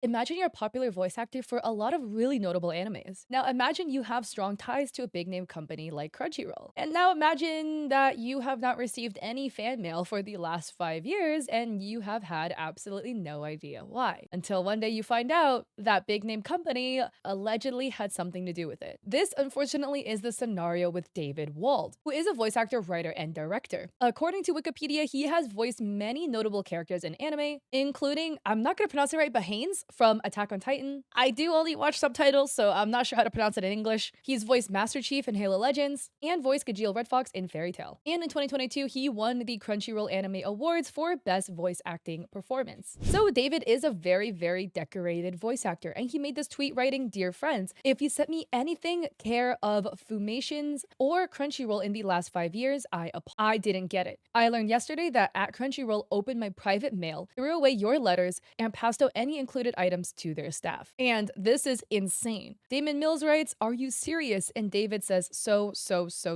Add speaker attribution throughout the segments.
Speaker 1: Imagine you're a popular voice actor for a lot of really notable animes. Now imagine you have strong ties to a big name company like Crunchyroll. And now imagine that you have not received any fan mail for the last 5 years and you have had absolutely no idea why. Until one day you find out that big name company allegedly had something to do with it. This unfortunately is the scenario with David Wald, who is a voice actor, writer, and director. According to Wikipedia, he has voiced many notable characters in anime, including, I'm not gonna pronounce it right, but Haynes from Attack on Titan. I do only watch subtitles, so I'm not sure how to pronounce it in English. He's voiced Master Chief in Halo Legends and voiced Gajeel Red Fox in Fairy Tail. And in 2022, he won the Crunchyroll Anime Awards for Best Voice Acting Performance. So David is a very, very decorated voice actor, and he made this tweet writing, "Dear friends, if you sent me anything care of Fumations or Crunchyroll in the last 5 years, I didn't get it. I learned yesterday that at Crunchyroll opened my private mail, threw away your letters, and passed out any included items to their staff." And this is insane. Damon Mills writes, "Are you serious?" And David says, so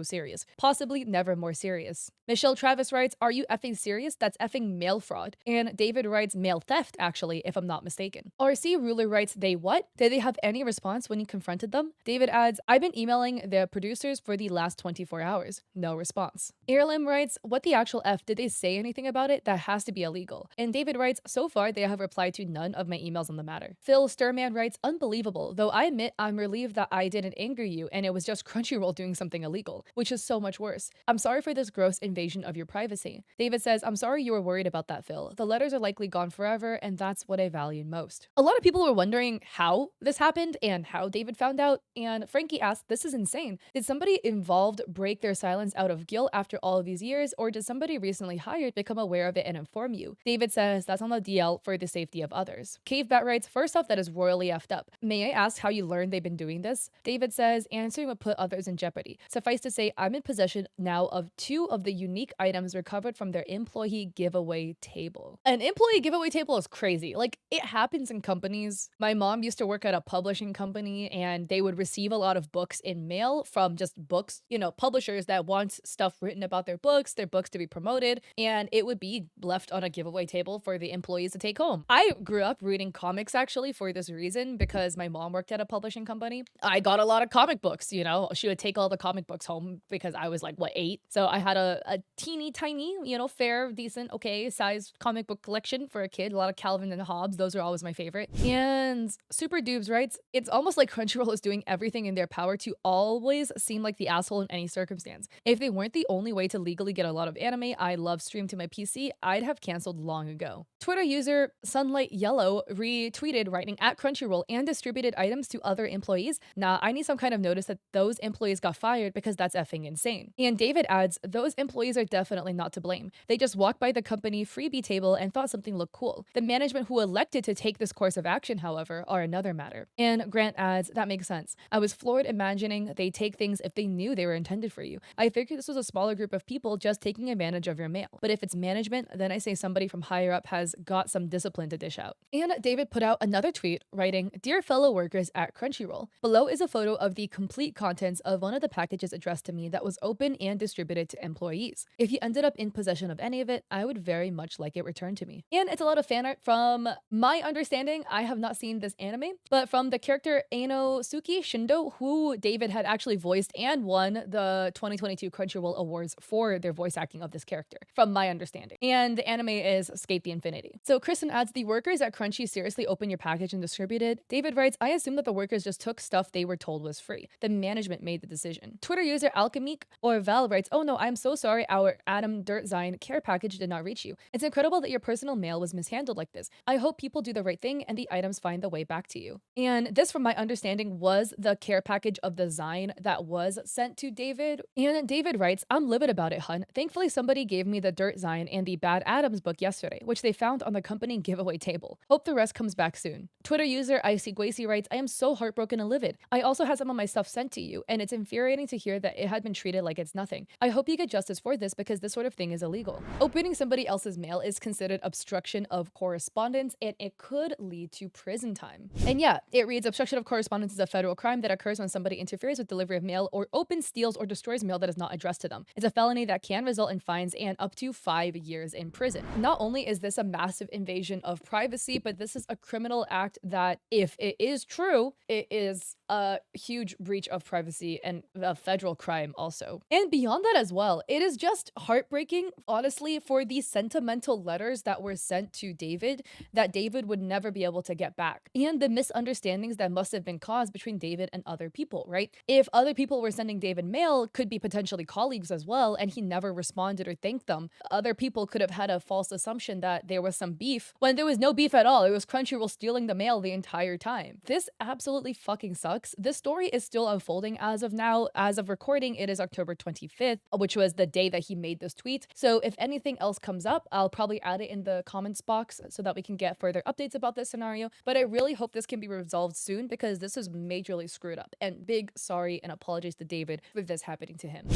Speaker 1: serious. Possibly never more serious. Michelle Travis writes, "Are you effing serious? That's effing mail fraud." And David writes, "Mail theft, actually, if I'm not mistaken." RC Ruler writes, "They what? Did they have any response when you confronted them?" David adds, "I've been emailing the producers for the last 24 hours. No response." Earlim writes, "What the actual F? Did they say anything about it? That has to be illegal." And David writes, "So far, they have replied to none of my emails on the matter." Phil Sturman writes, "Unbelievable, though I admit I'm relieved that I didn't anger you and it was just Crunchyroll doing something illegal, which is so much worse. I'm sorry for this gross invasion of your privacy." David says, "I'm sorry you were worried about that, Phil. The letters are likely gone forever, and that's what I valued most." A lot of people were wondering how this happened and how David found out, and Frankie asked, "This is insane. Did somebody involved break their silence out of guilt after all of these years, or did somebody recently hired become aware of it and inform you?" David says, "That's on the DL for the safety of others." Cavebat writes, "First off, that is royally effed up. May I ask how you learned they've been doing this?" David says, "Answering would put others in jeopardy. Suffice to say, I'm in possession now of 2 of the unique items recovered from their employee giveaway table." An employee giveaway table is crazy. Like, it happens in companies. My mom used to work at a publishing company, and they would receive a lot of books in mail from just books, publishers that want stuff written about their books to be promoted, and it would be left on a giveaway table for the employees to take home. I grew up reading comics actually for this reason because my mom worked at a publishing company. I got a lot of comic books, she would take all the comic books home because I was like, what, 8? So I had a teeny tiny, fair, decent, okay, sized comic book collection for a kid. A lot of Calvin and Hobbes. Those are always my favorite. And Super Dubes writes, "It's almost like Crunchyroll is doing everything in their power to always seem like the asshole in any circumstance. If they weren't the only way to legally get a lot of anime I love streamed to my PC, I'd have canceled long ago." Twitter user Sunlight Yellow retweeted writing, "At Crunchyroll and distributed items to other employees. Nah, I need some kind of notice that those employees got fired because that's effing insane." And David adds, "Those employees are definitely not to blame. They just walked by the company freebie table and thought something looked cool. The management who elected to take this course of action, however, are another matter." And Grant adds, "That makes sense. I was floored imagining they take things if they knew they were intended for you. I figured this was a smaller group of people just taking advantage of your mail. But if it's management, then I say somebody from higher up has got some discipline to dish out." And David put out another tweet writing, "Dear fellow workers at Crunchyroll, below is a photo of the complete contents of one of the packages addressed to me that was open and distributed to employees. If you ended up in possession of any of it, I would very much like it returned to me." And it's a lot of fan art. From my understanding, I have not seen this anime, but from the character Inosuke Shindo, who David had actually voiced and won the 2022 Crunchyroll Awards for their voice acting of this character, from my understanding. And the anime is Escape the Infinity. So Kristen adds, "The workers at Crunchy seriously opened your package and distributed?" David writes, "I assume that the workers just took stuff they were told was free. The management made the decision." Twitter user Alchemique or Val writes, "Oh no, I'm so sorry our Adam Dirtzine care package did not reach you. It's incredible that your personal mail was mishandled like this. I hope people do the right thing and the items find the way back to you." And this, from my understanding, was the care package of the Zine that was sent to David. And David writes, "I'm livid about it, hun. Thankfully, somebody gave me the Dirt Zine and the Bad Adams book yesterday, which they found on the company giveaway table. Hope the rest comes back soon." Twitter user Icy Gracie writes, "I am so heartbroken and livid. I also had some of my stuff sent to you, and it's infuriating to hear that it had been treated like it's nothing. I hope you get justice for this because this sort of thing is illegal. Opening somebody else's mail is considered obstruction of correspondence, and it could lead to prison time." And yeah, it reads, "Obstruction of correspondence is a federal crime that occurs when somebody interferes with delivery of mail or opens, steals, or destroys mail that is not addressed to them. It's a felony that can result in fines and up to 5 years in prison." Not only is this a massive invasion of privacy, but this is a criminal act that, if it is true, it is a huge breach of privacy and a federal crime also. And beyond that as well, it is just heartbreaking, honestly, for these sentimental letters that were sent to David that David would never be able to get back, and the misunderstandings that must have been caused between David and other people, right? If other people were sending David mail, could be potentially colleagues as well, and he never responded or thanked them. Other people could have had a false assumption that there was some beef when there was no beef at all. It was Crunchyroll stealing the mail the entire time. This absolutely fucking sucks. This story is still unfolding as of now. As of recording, it is October 25th, which was the day that he made this tweet. So if anything else comes up, I'll probably add it in the comments box so that we can get further updates about this scenario. But I really hope this can be resolved soon, because this is majorly screwed up. And big sorry and apologies to David for this happening to him.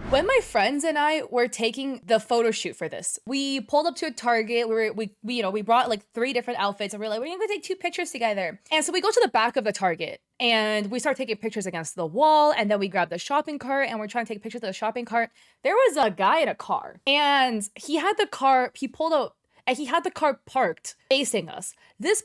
Speaker 1: When my friends and I were taking the photo shoot for this, we pulled up to a Target. We brought like 3 different outfits, and we're like, we're gonna go take 2 pictures together. And so we go to the back of the Target and we start taking pictures against the wall, and then we grab the shopping cart and we're trying to take pictures of the shopping cart. There was a guy in a car, and he had the car parked facing us. This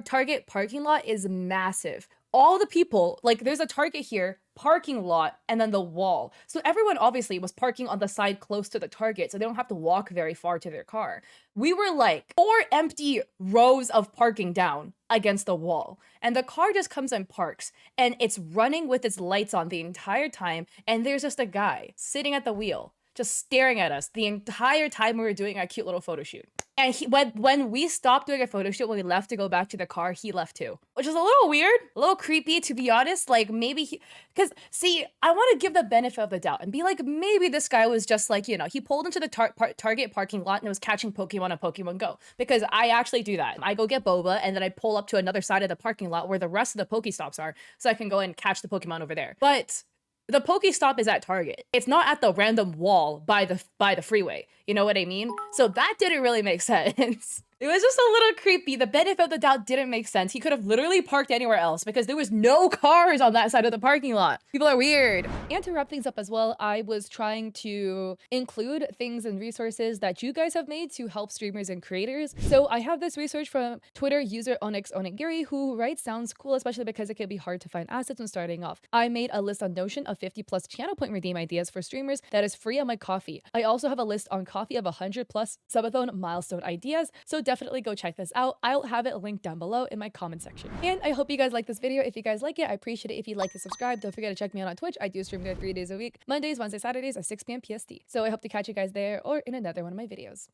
Speaker 1: Target parking lot is massive. All the people, like, there's a Target here, parking lot, and then the wall. So everyone obviously was parking on the side close to the Target, so they don't have to walk very far to their car. We were like 4 empty rows of parking down against the wall, and the car just comes and parks, and it's running with its lights on the entire time, and there's just a guy sitting at the wheel, just staring at us the entire time we were doing our cute little photo shoot. And when we stopped doing a photo shoot, when we left to go back to the car, he left too. Which is a little weird, a little creepy, to be honest. Like, maybe because see, I want to give the benefit of the doubt and be like, maybe this guy was just like, he pulled into the Target parking lot and was catching Pokemon on Pokemon Go. Because I actually do that. I go get boba, and then I pull up to another side of the parking lot where the rest of the Pokestops are, so I can go and catch the Pokemon over there. But the Pokestop is at Target. It's not at the random wall by the freeway. You know what I mean? So that didn't really make sense. It was just a little creepy. The benefit of the doubt didn't make sense. He could have literally parked anywhere else, because there was no cars on that side of the parking lot. People are weird. And to wrap things up as well, I was trying to include things and resources that you guys have made to help streamers and creators. So I have this research from Twitter user Onyx Onigiri, who writes, sounds cool, especially because it can be hard to find assets when starting off. I made a list on Notion of 50+ channel point redeem ideas for streamers that is free on my Coffee. I also have a list on Coffee of 100+ subathon milestone ideas, so definitely go check this out. I'll have it linked down below in my comment section. And I hope you guys like this video. If you guys like it, I appreciate it if you'd like to subscribe. Don't forget to check me out on Twitch. I do stream there 3 days a week, Mondays, Wednesdays, Saturdays at 6 p.m. PST. So I hope to catch you guys there or in another one of my videos.